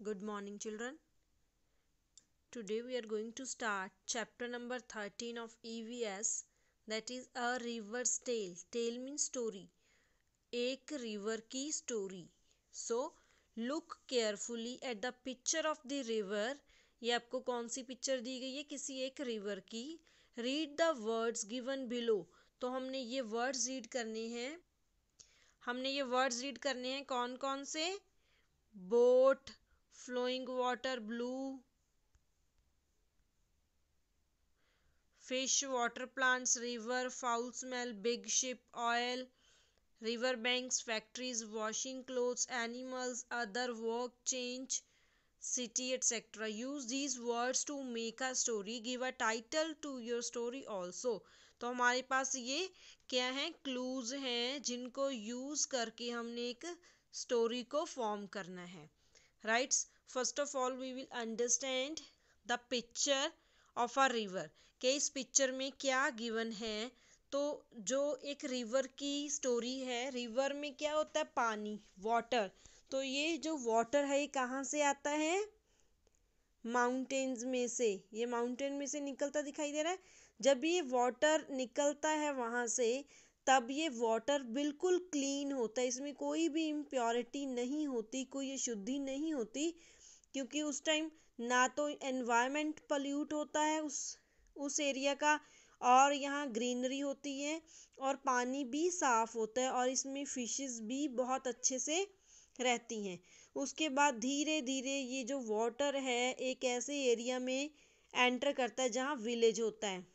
Good morning, children. Today we are going to start chapter number 13 of EVS, that is A River's Tale. Tale means story. एक river की story. So, look carefully at the picture of the river. ये आपको कौन सी picture दी गई है? किसी एक river की. Read the words given below. तो हमने ये वर्ड्स रीड करने हैं. कौन कौन से? Boat, flowing water, blue, fish, water plants, river, foul smell, big ship, oil, river banks, factories, washing clothes, animals, other work, change, city, etc. Use these words to make a story. Give a title to your story also. तो हमारे पास ये क्या है? Clues हैं जिनको use करके हमने एक स्टोरी को फॉर्म करना है. Rights. First of all we will understand the picture of a river. कि इस पिक्चर में क्या गिवन है. तो जो एक रिवर की स्टोरी है, रिवर में क्या होता है? पानी, वाटर. तो ये जो वाटर है ये कहाँ से आता है? माउंटेन्स में से. ये माउंटेन में से निकलता दिखाई दे रहा है. जब ये वाटर निकलता है वहाँ से, तब ये वाटर बिल्कुल क्लीन होता है. इसमें कोई भी इम्प्योरिटी नहीं होती, कोई अशुद्धि नहीं होती, क्योंकि उस टाइम ना तो एनवायरनमेंट पल्यूट होता है उस एरिया का, और यहाँ ग्रीनरी होती है और पानी भी साफ होता है, और इसमें फिशेस भी बहुत अच्छे से रहती हैं. उसके बाद धीरे धीरे ये जो वाटर है एक ऐसे एरिया में एंटर करता है जहाँ विलेज होता है.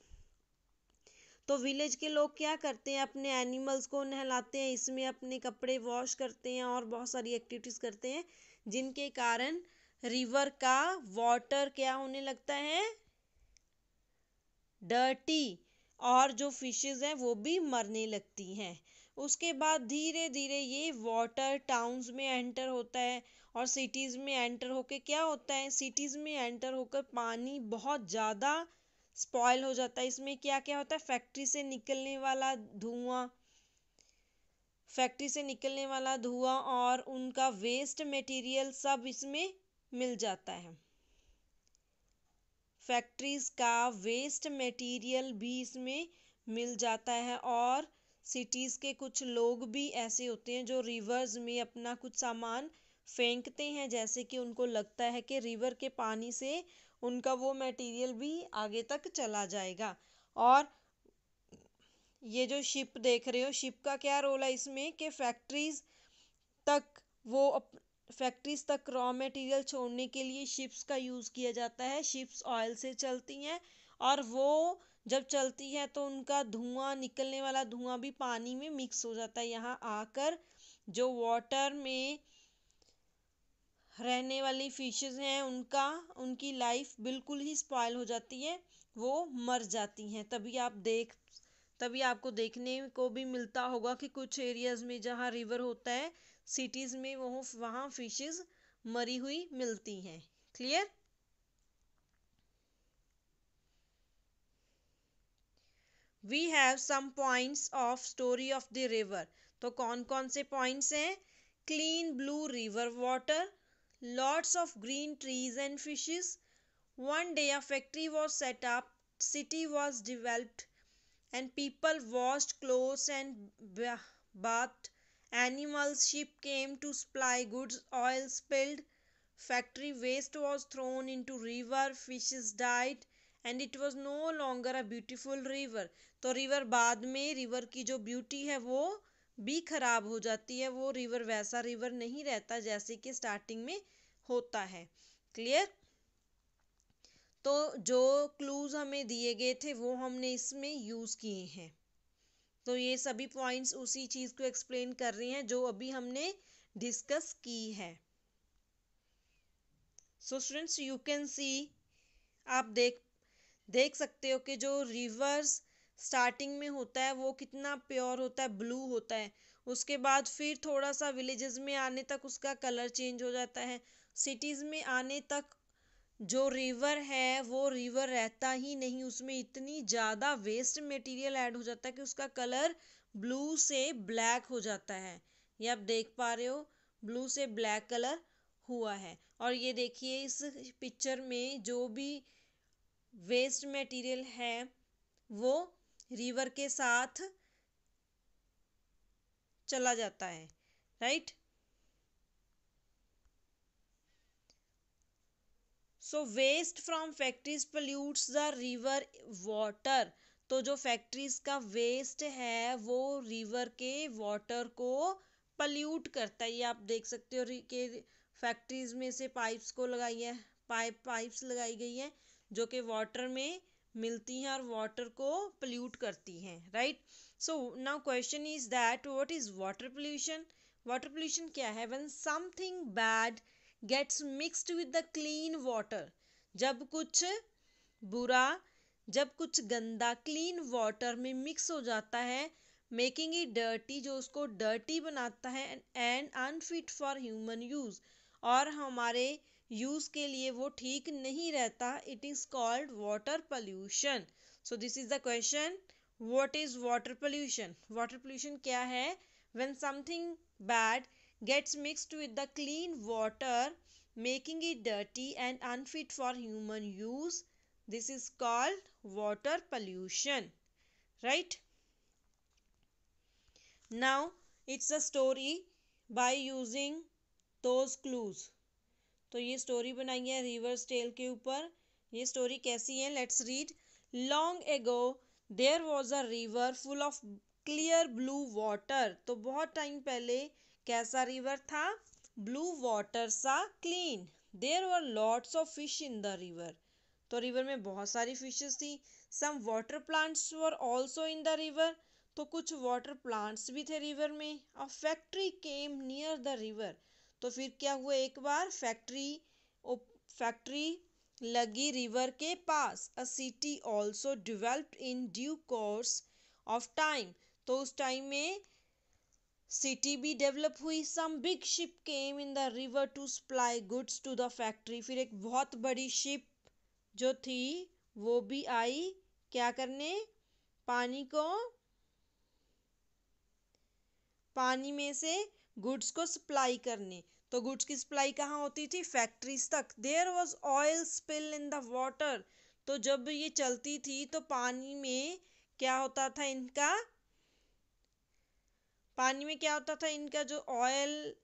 तो विलेज के लोग क्या करते हैं? अपने एनिमल्स को नहलाते हैं, इसमें अपने कपड़े वॉश करते हैं और बहुत सारी एक्टिविटीज़ करते हैं, जिनके कारण रिवर का वाटर क्या होने लगता है? डर्टी. और जो फिशेस हैं वो भी मरने लगती हैं. उसके बाद धीरे धीरे ये वाटर टाउन्स में एंटर होता है, और सिटीज़ में एंटर होके क्या होता है? सिटीज़ में एंटर होकर पानी बहुत ज़्यादा स्पॉइल हो जाता है. इसमें क्या क्या होता है? फैक्ट्री से निकलने वाला धुआं और उनका वेस्ट मटेरियल सब इसमें मिल जाता है. फैक्ट्रीज का वेस्ट मटेरियल भी इसमें मिल जाता है, और सिटीज़ के कुछ लोग भी ऐसे होते हैं जो रिवर्स में अपना कुछ सामान फेंकते हैं, जैसे कि उनको लगता है कि रिवर के पानी से उनका वो मटेरियल भी आगे तक चला जाएगा. और ये जो शिप देख रहे हो, शिप का क्या रोल है इसमें? कि फैक्ट्रीज तक रॉ मटेरियल छोड़ने के लिए शिप्स का यूज़ किया जाता है. शिप्स ऑयल से चलती हैं, और वो जब चलती है तो उनका निकलने वाला धुआं भी पानी में मिक्स हो जाता है. यहाँ आकर जो वाटर में रहने वाली फिशेस हैं उनकी लाइफ बिल्कुल ही स्पॉइल हो जाती है, वो मर जाती हैं. तभी आपको देखने को भी मिलता होगा कि कुछ एरियाज में जहाँ रिवर होता है, सिटीज़ में वहाँ फिशेस मरी हुई मिलती हैं. Clear? We have some points of story of the river. तो कौन कौन से पॉइंट्स हैं? Clean blue river water, lots of green trees and fishes. One day a factory was set up, city was developed, and people washed clothes and bathed animals. Ship came to supply goods, oil spilled, factory waste was thrown into river, fishes died, and it was no longer a beautiful river. तो river बाद में river की जो beauty है वो भी खराब हो जाती है. वो रिवर वैसा रिवर नहीं रहता जैसे कि स्टार्टिंग में होता है. क्लियर? तो जो क्लूज हमें दिए गए थे वो हमने इसमें यूज़ किए हैं. तो ये सभी पॉइंट्स उसी चीज़ को एक्सप्लेन कर रही हैं जो अभी हमने डिस्कस की है. So students, you can see, आप देख सकते हो कि जो रिवर्स स्टार्टिंग में होता है वो कितना प्योर होता है, ब्लू होता है. उसके बाद फिर थोड़ा सा विलेजेस में आने तक उसका कलर चेंज हो जाता है. सिटीज़ में आने तक जो रिवर है वो रिवर रहता ही नहीं, उसमें इतनी ज़्यादा वेस्ट मटेरियल ऐड हो जाता है कि उसका कलर ब्लू से ब्लैक हो जाता है. ये आप देख पा रहे हो, ब्लू से ब्लैक कलर हुआ है। और ये देखिए इस पिक्चर में जो भी वेस्ट मटेरियल है वो रिवर के साथ चला जाता है, right. So waste from factories pollutes the river water. तो जो फैक्ट्रीज का वेस्ट है वो रिवर के वाटर को पल्यूट करता है। ये आप देख सकते हो कि फैक्ट्रीज में से पाइप्स को लगाई है, पाइप्स लगाई गई है जो कि वाटर में मिलती हैं और वाटर को पोल्यूट करती हैं, right. So now question is that what is water pollution. Water pollution क्या है? When something bad gets mixed with the clean water. जब कुछ बुरा, जब कुछ गंदा क्लीन वाटर में मिक्स हो जाता है, मेकिंग इट डर्टी, जो उसको डर्टी बनाता है, and unfit for human use, और हमारे यूज के लिए वो ठीक नहीं रहता, it is called water pollution. So this is the question, what is water pollution. Water pollution क्या है? When something bad gets mixed with the clean water, making it dirty and unfit for human use. This is called water pollution, right? Now it's a story by using those clues. तो ये story बनाई है reverse tell के ऊपर। ये story कैसी है? Let's read. Long ago there was a river full of clear blue water. तो बहुत टाइम पहले कैसा रिवर था? ब्लू वाटर सा clean. There were lots of fish in the river. तो रिवर में बहुत सारी फिशेस थी। Some water plants were also in the river. तो कुछ वाटर प्लांट्स भी थे रिवर में। A factory came near the river. तो फिर क्या हुआ? एक बार फैक्ट्री लगी रिवर के पास। A city also developed in due course of time. तो उस टाइम में सिटी भी डेवलप हुई। Some big ship came in the river to supply goods to the factory. फिर एक बहुत बड़ी शिप जो थी वो भी आई क्या करने? पानी में से गुड्स को सप्लाई करने। तो गुड्स की सप्लाई कहाँ होती थी? फैक्ट्रीज तक। There was oil spill in the water. तो जब ये चलती थी तो पानी में क्या होता था इनका? पानी में क्या होता था इनका? जो ऑयल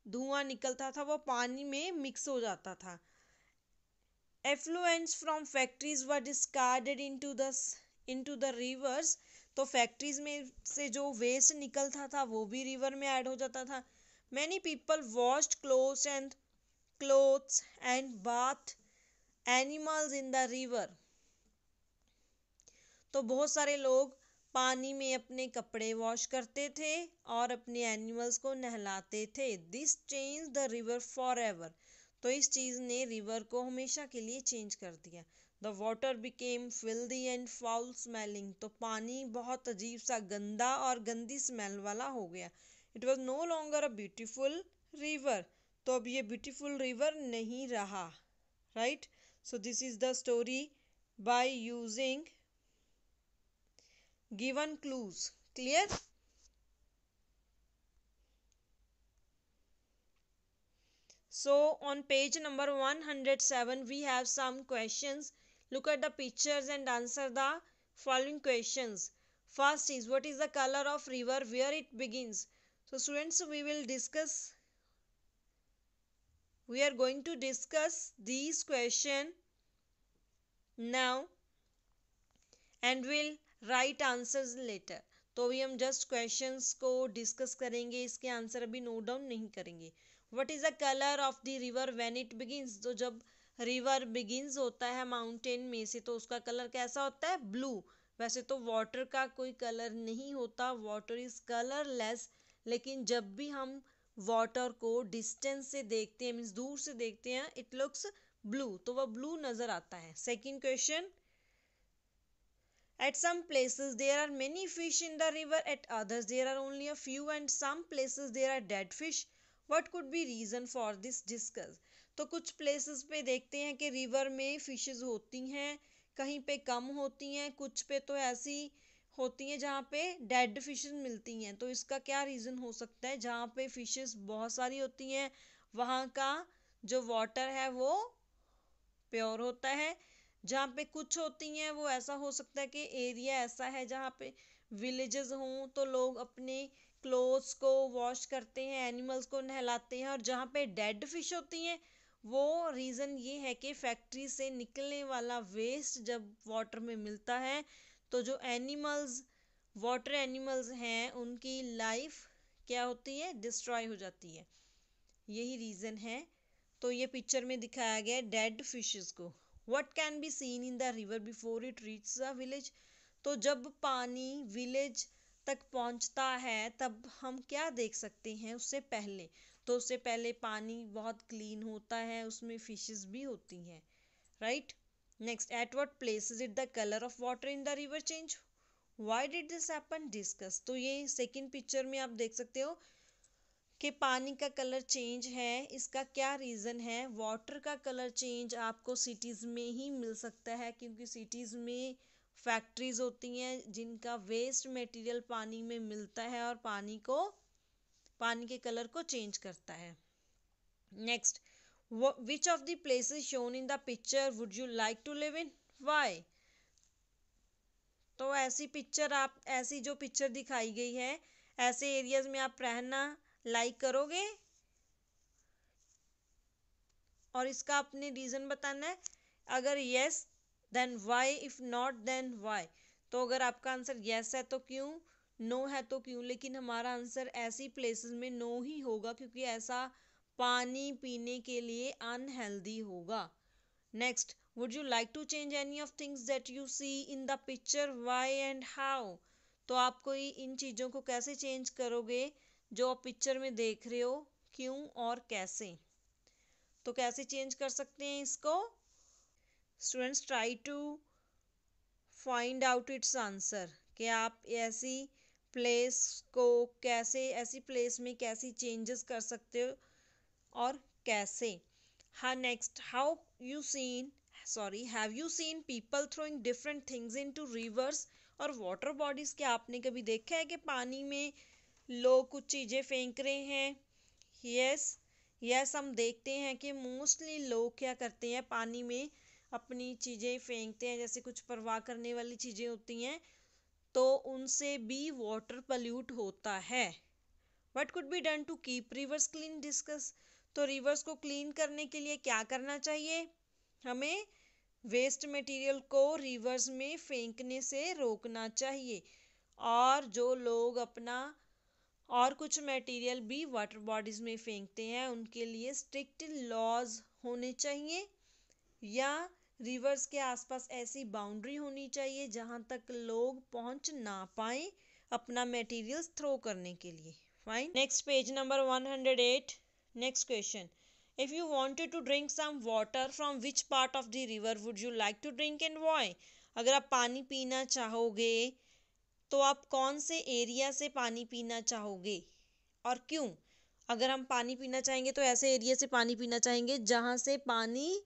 धुआं निकलता था वो पानी में मिक्स हो जाता था। Effluents from factories were discarded into the reverse. तो फैक्ट्रीज में से जो वेस्ट निकलता था वो भी रिवर में ऐड हो जाता था। Many people washed clothes and bath animals in the river. तो बहुत सारे लोग पानी में अपने कपड़े वॉश करते थे और अपने एनिमल्स को नहलाते थे। This change the river for ever. तो इस चीज़ ने रिवर को हमेशा के लिए चेंज कर दिया। The water became filthy and foul smelling. तो पानी बहुत अजीब सा गंदा और गंदी स्मेल वाला हो गया। It was no longer a beautiful river. तो अब ये ब्यूटिफुल रिवर नहीं रहा, right. So this is the story by using given clues. Clear? So on page number 107 we have some questions. Look at the pictures and answer the following questions. First is, what is the color of river where it begins? So students, we are going to discuss these question now and will write answers later. तो अभी हम just questions को discuss करेंगे, इसके answer अभी note down नहीं करेंगे। What is the colour of the river when it begins? तो जब रिवर बिगिंस होता है माउंटेन में से तो उसका कलर कैसा होता है? ब्लू। वैसे तो वाटर का कोई कलर नहीं होता, वाटर इज कलरलेस। लेकिन जब भी हम वाटर को डिस्टेंस से देखते हैं, मीन्स दूर से देखते हैं, इट लुक्स ब्लू, तो वह ब्लू नजर आता है। Second question, at some places there are many fish in the river, at others there are only a few, and some places there are dead fish. What could be reason for this? Discuss. तो कुछ places पे देखते हैं कि river में fishes होती हैं, कहीं पे कम होती हैं, कुछ पे तो ऐसी होती हैं जहाँ पे dead fishes मिलती हैं। तो इसका क्या reason हो सकता है? जहाँ पे fishes बहुत सारी होती हैं वहाँ का जो वाटर है वो प्योर होता है। जहाँ पे कुछ होती हैं वो ऐसा हो सकता है कि एरिया ऐसा है जहाँ पे विलेजेस हों तो लोग अपने क्लोथ्स को वॉश करते हैं, एनिमल्स को नहलाते हैं, और जहाँ पे डेड फिश होती हैं वो रीज़न ये है कि फैक्ट्री से निकलने वाला वेस्ट जब वाटर में मिलता है तो जो एनिमल्स, वाटर एनिमल्स हैं, उनकी लाइफ क्या होती है, डिस्ट्रॉय हो जाती है। यही रीज़न है। तो ये पिक्चर में दिखाया गया है डेड फिशेस को। What can be seen in the river before it reach the village. तो जब पानी विलेज तक पहुंचता है तब हम क्या देख सकते हैं उससे पहले। तो उससे पहले पानी बहुत क्लीन होता है, उसमें फिशेस भी होती हैं, right. Next, at what place is it the colour of water in the river change, why did this happen, discuss. तो ये सेकंड पिक्चर में आप देख सकते हो कि पानी का कलर चेंज है, इसका क्या रीज़न है। वाटर का कलर चेंज आपको सिटीज़ में ही मिल सकता है क्योंकि सिटीज़ में फैक्ट्रीज होती हैं जिनका वेस्ट मटेरियल पानी में मिलता है और पानी के कलर को चेंज करता है। Next, which of the places shown in the picture would you like to live in, why. तो ऐसी जो पिक्चर दिखाई गई है, ऐसे एरियाज में आप रहना लाइक करोगे और इसका अपने रीज़न बताना है। अगर yes then why, if not then why. तो अगर आपका आंसर यस है तो क्यों, नो है तो क्यों। लेकिन हमारा आंसर ऐसी प्लेसेस में नो ही होगा क्योंकि ऐसा पानी पीने के लिए अनहेल्दी होगा। Next, would you like to change any of things that you see in the picture, why and how. तो आप कोई इन चीज़ों को कैसे चेंज करोगे जो आप पिक्चर में देख रहे हो, क्यों और कैसे। तो कैसे चेंज कर सकते हैं इसको। Students try to find out its answer कि आप प्लेस को ऐसी प्लेस में कैसी चेंजेस कर सकते हो और कैसे। हाँ, next, how you seen have you seen people throwing different things into reverse और वाटर बॉडीज। क्या आपने कभी देखा है कि पानी में लोग कुछ चीज़ें फेंक रहे हैं। यस, हम देखते हैं कि मोस्टली लोग क्या करते हैं, पानी में अपनी चीज़ें फेंकते हैं, जैसे कुछ परवाह करने वाली चीज़ें होती हैं तो उनसे भी वाटर पल्यूट होता है। What could be done to keep rivers clean, discuss. तो रिवर्स को क्लीन करने के लिए क्या करना चाहिए, हमें वेस्ट मटेरियल को रिवर्स में फेंकने से रोकना चाहिए। और जो लोग अपना और कुछ मटेरियल भी वाटर बॉडीज में फेंकते हैं उनके लिए स्ट्रिक्ट लॉज होने चाहिए, या रिवर्स के आसपास ऐसी बाउंड्री होनी चाहिए जहां तक लोग पहुंच ना पाए अपना मटेरियल थ्रो करने के लिए। Fine. Next, page number 108। Next question, if you wanted to drink some water from which part of the river would you like to drink and why. अगर आप पानी पीना चाहोगे तो आप कौन से एरिया से पानी पीना चाहोगे और क्यों। अगर हम पानी पीना चाहेंगे तो ऐसे एरिया से पानी पीना चाहेंगे जहां से पानी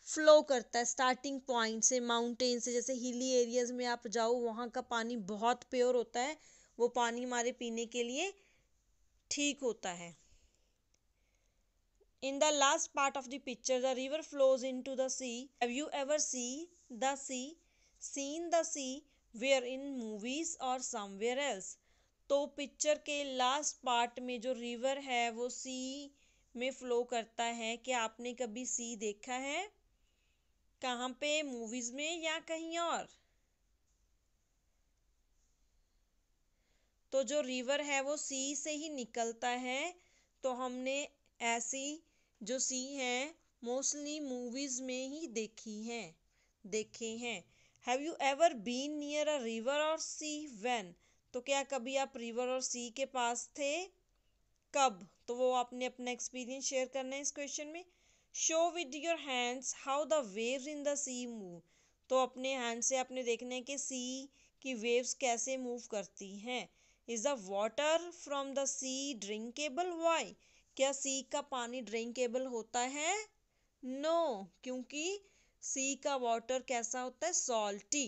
फ्लो करता है, स्टार्टिंग पॉइंट से, माउंटेन से। जैसे हिली एरियाज में आप जाओ वहाँ का पानी बहुत प्योर होता है, वो पानी हमारे पीने के लिए ठीक होता है। In the last part of the picture, the river flows into the sea. Have you ever seen the sea where in movies or somewhere else? तो पिक्चर के लास्ट पार्ट में जो रिवर है वो सी में फ्लो करता है। क्या आपने कभी सी देखा है, कहाँ पे, मूवीज में या कहीं और। तो जो रिवर है वो सी से ही निकलता है। तो हमने ऐसी जो सी है मोस्टली मूवीज में ही देखे हैं। Have you ever been near a river और सी, व्हेन। तो क्या कभी आप रिवर और सी के पास थे, कब। तो वो आपने अपना एक्सपीरियंस शेयर करना है इस क्वेश्चन में। Show with your hands how the waves in the sea move. तो अपने हैंड से आपने देखना है कि सी की वेव्स कैसे मूव करती हैं। Is the water from the sea drinkable, why. क्या सी का पानी ड्रिंकेबल होता है, नो क्योंकि सी का वाटर कैसा होता है, सॉल्टी।